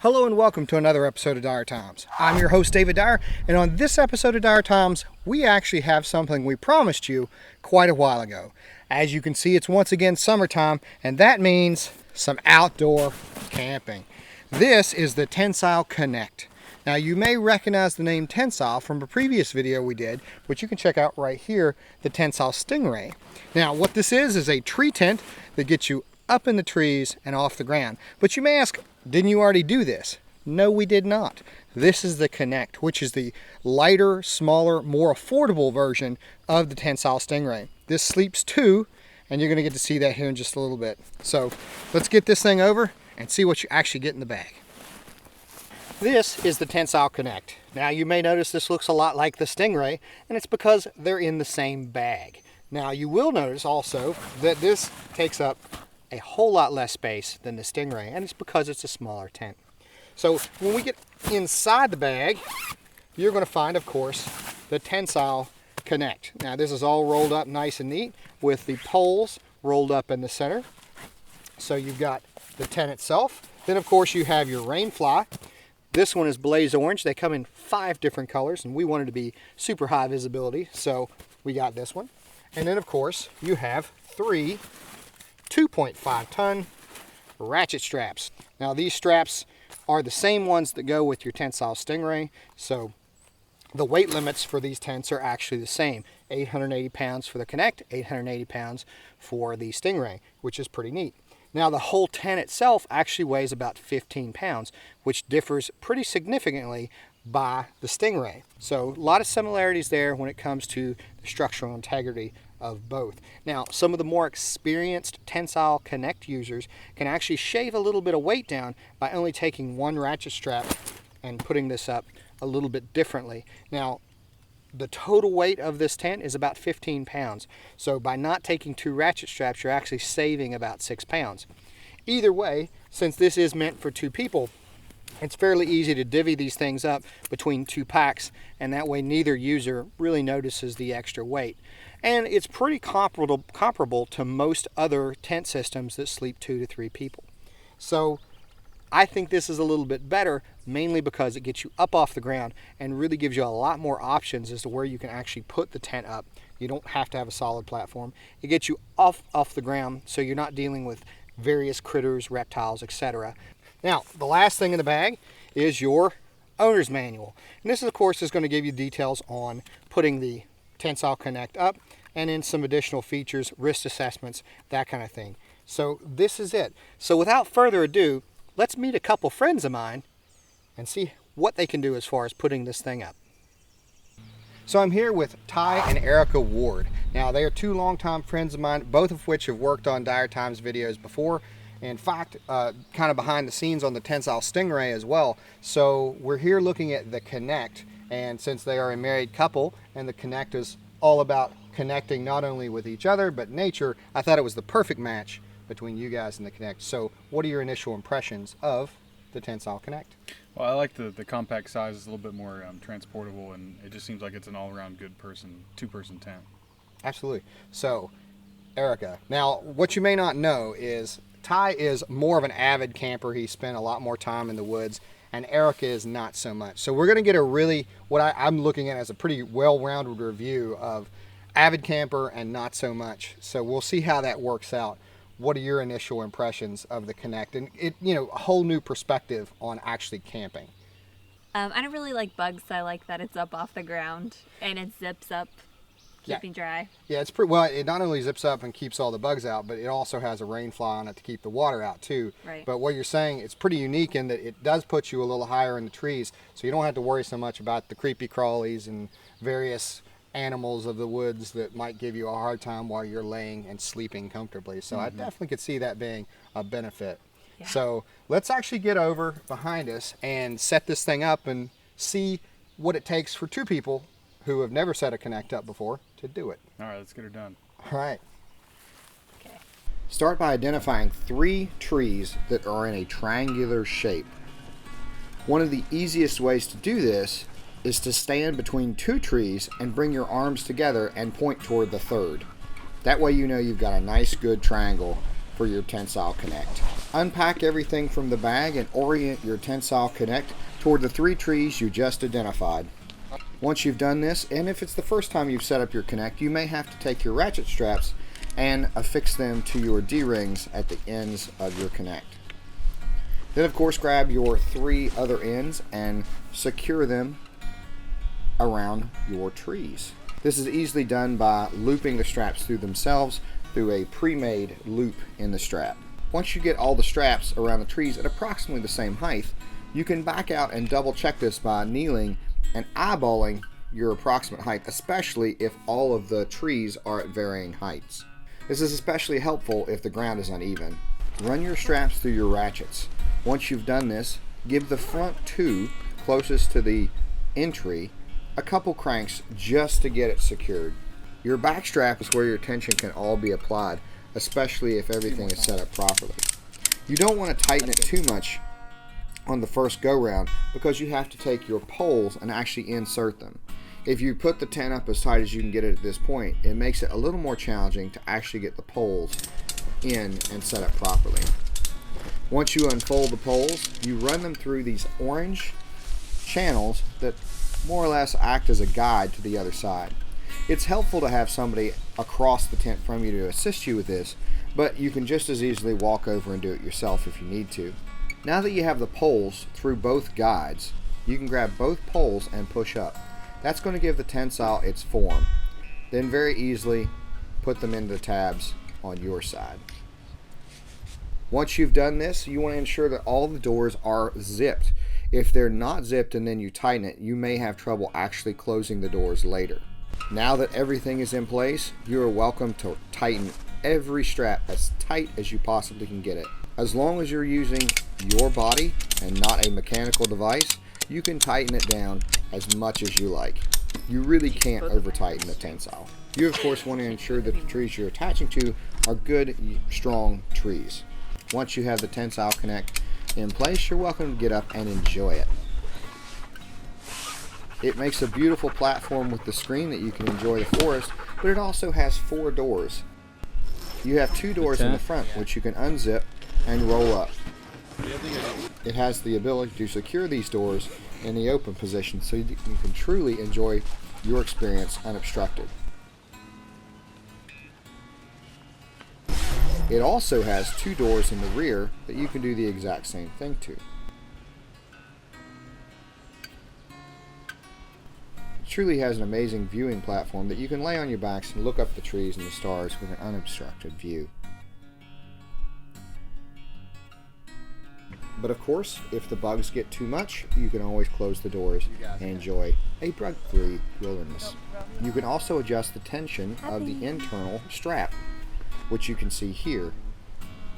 Hello and welcome to another episode of DyerTimes. I'm your host David Dyer, and on this episode of DyerTimes, we actually have something we promised you quite a while ago. As you can see, it's once again summertime, and that means some outdoor camping. This is the Tentsile Connect. Now you may recognize the name Tentsile from a previous video we did, which you can check out right here, the Tentsile Stingray. Now what this is a tree tent that gets you up in the trees and off the ground. But you may ask, didn't you already do this? No, we did not. This is the Connect, which is the lighter, smaller, more affordable version of the Tentsile Stingray. This sleeps two, and you're going to get to see that here in just a little bit. So let's get this thing over and see what you actually get in the bag. This is the Tentsile Connect. Now you may notice this looks a lot like the Stingray, and it's because they're in the same bag. Now you will notice also that this takes up a whole lot less space than the Stingray, and it's because it's a smaller tent. So when we get inside the bag, you're going to find, of course, the Tentsile Connect. Now this is all rolled up nice and neat with the poles rolled up in the center. So you've got the tent itself. Then of course you have your rain fly. This one is blaze orange. They come in 5 different colors, and we wanted to be super high visibility, so we got this one. And then of course you have 3 2.5 ton ratchet straps. Now these straps are the same ones that go with your Tentsile Stingray, so the weight limits for these tents are actually the same. 880 pounds for the Connect, 880 pounds for the Stingray, which is pretty neat. Now the whole tent itself actually weighs about 15 pounds, which differs pretty significantly by the Stingray. So a lot of similarities there when it comes to the structural integrity of both. Now some of the more experienced Tentsile Connect users can actually shave a little bit of weight down by only taking one ratchet strap and putting this up a little bit differently. Now the total weight of this tent is about 15 pounds. So by not taking 2 ratchet straps, you're actually saving about 6 pounds. Either way, since this is meant for 2 people, it's fairly easy to divvy these things up between 2 packs, and that way neither user really notices the extra weight. And it's pretty comparable to most other tent systems that sleep 2 to 3 people. So I think this is a little bit better, mainly because it gets you up off the ground and really gives you a lot more options as to where you can actually put the tent up. You don't have to have a solid platform. It gets you off the ground, so you're not dealing with various critters, reptiles, etc. Now, the last thing in the bag is your owner's manual. And this, of course, is going to give you details on putting the Tentsile Connect up, and then some additional features, risk assessments, that kind of thing. So this is it. So without further ado, let's meet a couple friends of mine and see what they can do as far as putting this thing up. So I'm here with Ty and Erica Ward. Now they are 2 longtime friends of mine, both of which have worked on DyerTimes videos before. In fact, kind of behind the scenes on the Tentsile Stingray as well. So we're here looking at the Connect, and since they are a married couple and the Connect is all about connecting not only with each other but nature, I thought it was the perfect match between you guys and the Connect. So what are your initial impressions of the Tentsile Connect? Well, I like the compact size. It's a little bit more transportable, and it just seems like it's an all-around good two-person tent. Absolutely. So Erica, now what you may not know is Ty is more of an avid camper. He spent a lot more time in the woods, and Erica is not so much. So we're going to get a really, what I'm looking at as a pretty well-rounded review of avid camper and not so much. So we'll see how that works out. What are your initial impressions of the Connect, and a whole new perspective on actually camping? I don't really like bugs. So I like that it's up off the ground and it zips up, keeping dry. Yeah, it's pretty well. It not only zips up and keeps all the bugs out, but it also has a rain fly on it to keep the water out too. Right. But what you're saying, it's pretty unique in that it does put you a little higher in the trees, so you don't have to worry so much about the creepy crawlies and various animals of the woods that might give you a hard time while you're laying and sleeping comfortably. So I definitely could see that being a benefit. Yeah. So let's actually get over behind us and set this thing up and see what it takes for 2 people who have never set a Connect up before to do it. All right, let's get her done. All right. Okay. Start by identifying 3 trees that are in a triangular shape. One of the easiest ways to do this is to stand between 2 trees and bring your arms together and point toward the 3rd. That way you know you've got a nice good triangle for your Tentsile Connect. Unpack everything from the bag and orient your Tentsile Connect toward the 3 trees you just identified. Once you've done this, and if it's the first time you've set up your Connect, you may have to take your ratchet straps and affix them to your D-rings at the ends of your Connect. Then of course grab your 3 other ends and secure them around your trees. This is easily done by looping the straps through themselves through a pre-made loop in the strap. Once you get all the straps around the trees at approximately the same height, you can back out and double check this by kneeling and eyeballing your approximate height, especially if all of the trees are at varying heights. This is especially helpful if the ground is uneven. Run your straps through your ratchets. Once you've done this, give the front 2 closest to the end tree a couple cranks just to get it secured. Your back strap is where your tension can all be applied, especially if everything is set up properly. You don't want to tighten it too much on the first go round because you have to take your poles and actually insert them. If you put the tent up as tight as you can get it at this point, it makes it a little more challenging to actually get the poles in and set up properly. Once you unfold the poles, you run them through these orange channels that more or less act as a guide to the other side. It's helpful to have somebody across the tent from you to assist you with this, but you can just as easily walk over and do it yourself if you need to. Now that you have the poles through both guides, you can grab both poles and push up. That's going to give the Tentsile its form. Then very easily put them into the tabs on your side. Once you've done this, you want to ensure that all the doors are zipped. If they're not zipped and then you tighten it, you may have trouble actually closing the doors later. Now that everything is in place, you are welcome to tighten every strap as tight as you possibly can get it. As long as you're using your body and not a mechanical device, you can tighten it down as much as you like. You really can't over tighten the Tentsile. You of course want to ensure that the trees you're attaching to are good, strong trees. Once you have the Tentsile Connect in place, you're welcome to get up and enjoy it. It makes a beautiful platform with the screen that you can enjoy the forest, but it also has 4 doors. You have 2 doors in the front, which you can unzip and roll up. It has the ability to secure these doors in the open position so you can truly enjoy your experience unobstructed. It also has 2 doors in the rear that you can do the exact same thing to. It truly has an amazing viewing platform that you can lay on your backs and look up the trees and the stars with an unobstructed view. But of course, if the bugs get too much, you can always close the doors and enjoy a bug-free wilderness. You can also adjust the tension of the internal strap, which you can see here.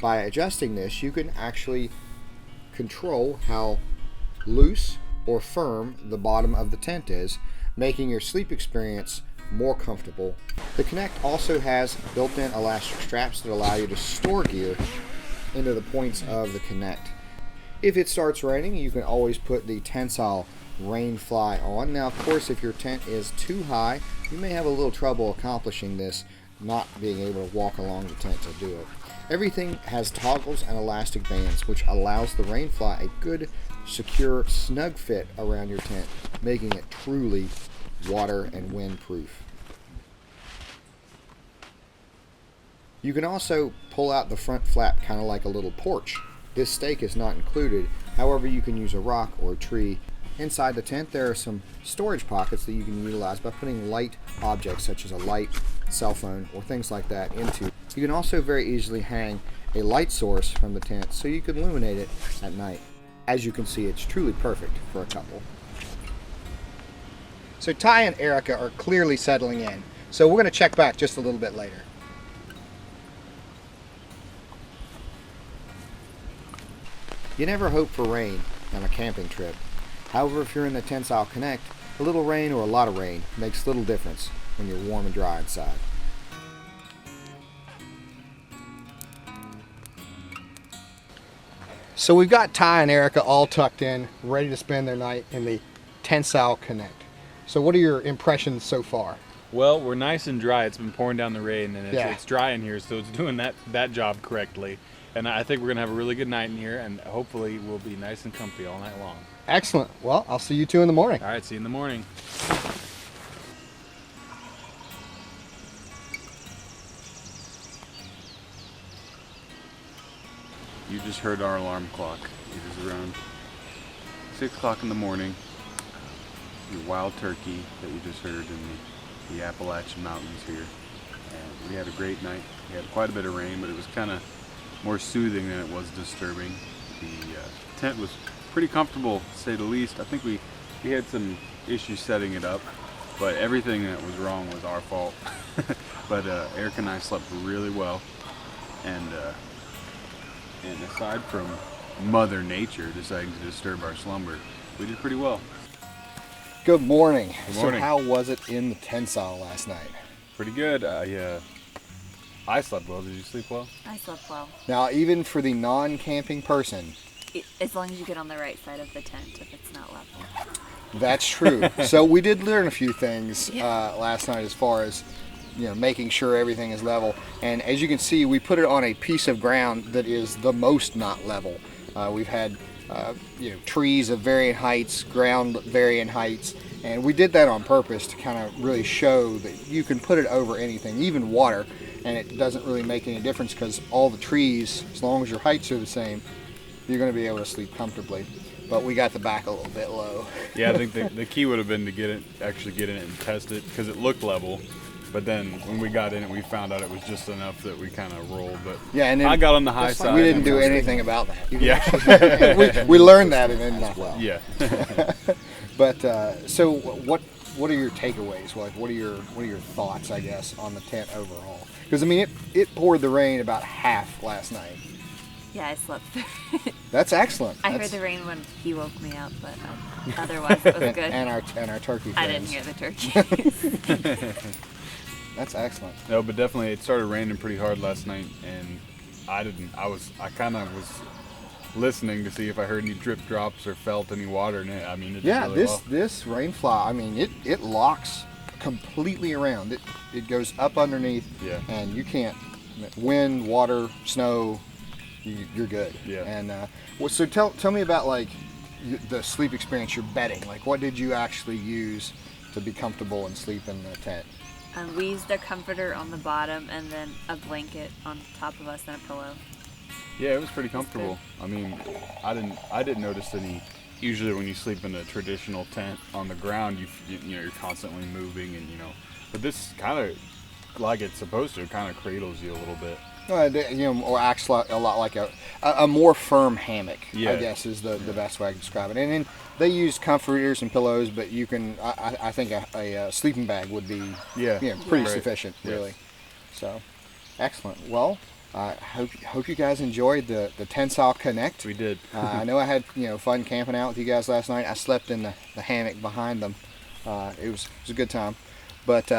By adjusting this, you can actually control how loose or firm the bottom of the tent is, making your sleep experience more comfortable. The Connect also has built-in elastic straps that allow you to store gear into the points of the Connect. If it starts raining, you can always put the Tentsile rain fly on. Now, of course, if your tent is too high, you may have a little trouble accomplishing this, not being able to walk along the tent to do it. Everything has toggles and elastic bands, which allows the rain fly a good, secure, snug fit around your tent, making it truly water and wind proof. You can also pull out the front flap kind of like a little porch. This stake is not included, however you can use a rock or a tree. Inside the tent there are some storage pockets that you can utilize by putting light objects such as a light, cell phone, or things like that into. You can also very easily hang a light source from the tent so you can illuminate it at night. As you can see, it's truly perfect for a couple. So Ty and Erica are clearly settling in, so we're going to check back just a little bit later. You never hope for rain on a camping trip. However, if you're in the Tentsile Connect, a little rain or a lot of rain makes little difference when you're warm and dry inside. So we've got Ty and Erica all tucked in, ready to spend their night in the Tentsile Connect. So what are your impressions so far? Well, we're nice and dry. It's been pouring down the rain, and it's dry in here, so it's doing that job correctly. And I think we're going to have a really good night in here, and hopefully we'll be nice and comfy all night long. Excellent. Well, I'll see you 2 in the morning. All right, see you in the morning. You just heard our alarm clock. It is around 6 o'clock in the morning. Your wild turkey that you just heard in the Appalachian Mountains here. And we had a great night. We had quite a bit of rain, but it was kind of more soothing than it was disturbing. The tent was pretty comfortable, to say the least. I think we had some issues setting it up, but everything that was wrong was our fault. But Eric and I slept really well, and aside from Mother Nature deciding to disturb our slumber, we did pretty well. Good morning. Good morning. So how was it in the Tentsile last night? Pretty good. I slept well. Did you sleep well? I slept well. Now, even for the non-camping person, As long as you get on the right side of the tent, if it's not level. that's true. So we did learn a few things last night as far as making sure everything is level. And as you can see, we put it on a piece of ground that is the most not level. We've had trees of varying heights, ground varying heights, and we did that on purpose to kind of really show that you can put it over anything, even water, and it doesn't really make any difference because all the trees, as long as your heights are the same, you're going to be able to sleep comfortably. But we got the back a little bit low. Yeah, I think the key would have been to actually get in it and test it, because it looked level. But then when we got in it, we found out it was just enough that we kind of rolled. But yeah, and then I got on the high side. We didn't do anything about that. Yeah. we learned that and then as well. Yeah. But so what are your takeaways? Like, what are your thoughts, I guess, on the tent overall? Because I mean, it poured the rain about half last night. Yeah, I slept through it. That's excellent. I heard the rain when he woke me up, but otherwise it was good. and our turkey friends. I didn't hear the turkeys. That's excellent. No, but definitely it started raining pretty hard last night, and I kind of was listening to see if I heard any drip drops or felt any water in it. I mean, it did really well. This rainfly, I mean, it locks completely around. It goes up underneath, and you can't wind, water, snow. You're good. Yeah. And so tell me about like the sleep experience. You're bedding. Like, what did you actually use to be comfortable and sleep in the tent? We used a comforter on the bottom and then a blanket on top of us and a pillow. Yeah, it was pretty comfortable. I mean, I didn't notice any. Usually, when you sleep in a traditional tent on the ground, you're constantly moving, and But this kind of, like it's supposed to, kind of cradles you a little bit. Or acts a lot like a more firm hammock. Yeah. I guess is the best way I can describe it. And then they use comforters and pillows, but you can. I think a sleeping bag would be pretty sufficient, really. So, excellent. Well, I hope you guys enjoyed the Tentsile Connect. We did. I know I had fun camping out with you guys last night. I slept in the hammock behind them. It was a good time. But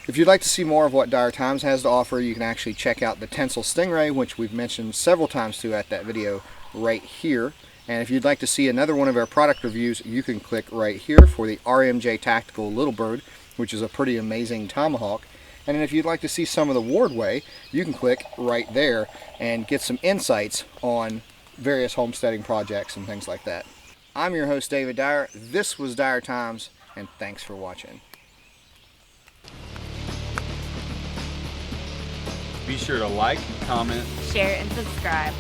if you'd like to see more of what DyerTimes has to offer, you can actually check out the Tentsile Stingray, which we've mentioned several times too at that video right here. And if you'd like to see another one of our product reviews, you can click right here for the RMJ Tactical Little Bird, which is a pretty amazing tomahawk. And then if you'd like to see some of the Wardway, you can click right there and get some insights on various homesteading projects and things like that. I'm your host, David Dyer. This was DyerTimes, and thanks for watching. Be sure to like, comment, Share and subscribe.